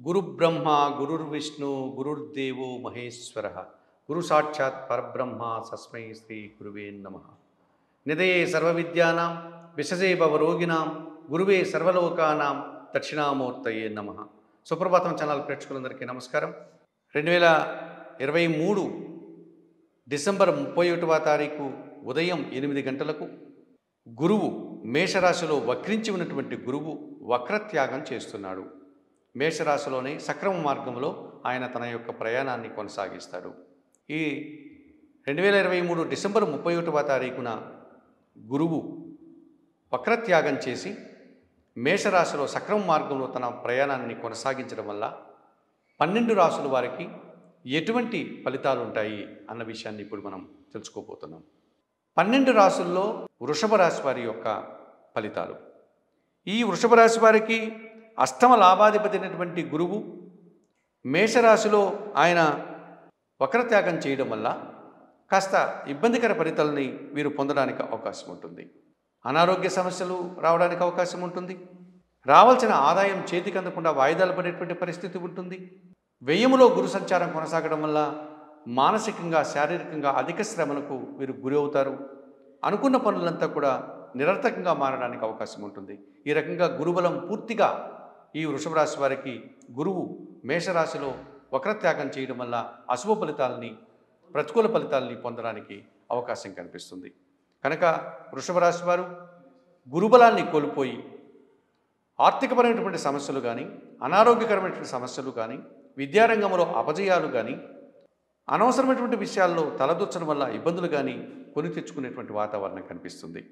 గురుబ్రహ్మ గురుర్విష్ణు గురుర్దేవో మహేశ్వర గురు సాక్షాత్ పరబ్రహ్మ తస్మై శ్రీ గురువే నమః. నిధయే సర్వవిద్యానాం విశజే భవరోగిణాం గురువే సర్వలోకానాం దక్షిణామూర్తయే నమః. సుప్రభాతం ఛానల్ ప్రేక్షకులందరికీ నమస్కారం. 2023 డిసెంబర్ 31వ తారీఖు ఉదయం 8 గంటలకు గురువు మేషరాశిలో వక్రించి ఉన్నటువంటి గురువు వక్రత్యాగం చేస్తున్నాడు. మేషరాశిలోనే సక్రమ మార్గంలో ఆయన తన యొక్క ప్రయాణాన్ని కొనసాగిస్తాడు. ఈ 2023 డిసెంబర్ 31వ తారీఖున గురువు వక్రత్యాగం చేసి మేషరాశిలో సక్రమ మార్గంలో తన ప్రయాణాన్ని కొనసాగించడం వల్ల 12 రాశుల వారికి ఎటువంటి ఫలితాలు ఉంటాయి అన్న విషయాన్ని ఇప్పుడు మనం తెలుసుకోబోతున్నాం. 12 రాశుల్లో వృషభ రాశి వారి యొక్క ఫలితాలు. ఈ వృషభ రాశి వారికి అష్టమ లాభాధిపతి అయినటువంటి గురువు మేషరాశిలో ఆయన వక్రత్యాగం చేయడం వల్ల కాస్త ఇబ్బందికర ఫలితాలని వీరు పొందడానికి అవకాశం ఉంటుంది. అనారోగ్య సమస్యలు రావడానికి అవకాశం ఉంటుంది. రావాల్సిన ఆదాయం చేతికి అందకుండా వాయిదాలు పడేటువంటి పరిస్థితి ఉంటుంది. వ్యయములో గురు సంచారం కొనసాగడం వల్ల మానసికంగా శారీరకంగా అధిక శ్రమలకు వీరు గురి అవుతారు. అనుకున్న పనులంతా కూడా నిరర్థకంగా మారడానికి అవకాశం ఉంటుంది. ఈ రకంగా గురుబలం పూర్తిగా ఈ వృషభ రాశి వారికి గురువు మేషరాశిలో వక్రత్యాగం చేయడం వల్ల అశుభ ఫలితాలని ప్రతికూల ఫలితాలని పొందడానికి అవకాశం కనిపిస్తుంది. కనుక వృషభ రాశి వారు గురుబలాన్ని కోల్పోయి ఆర్థికపరమైనటువంటి సమస్యలు కానీ అనారోగ్యకరమైనటువంటి సమస్యలు కానీ విద్యారంగంలో అపజయాలు కానీ అనవసరమైనటువంటి విషయాల్లో తలదూర్చడం వల్ల ఇబ్బందులు కానీ కొని తెచ్చుకునేటువంటి వాతావరణం కనిపిస్తుంది.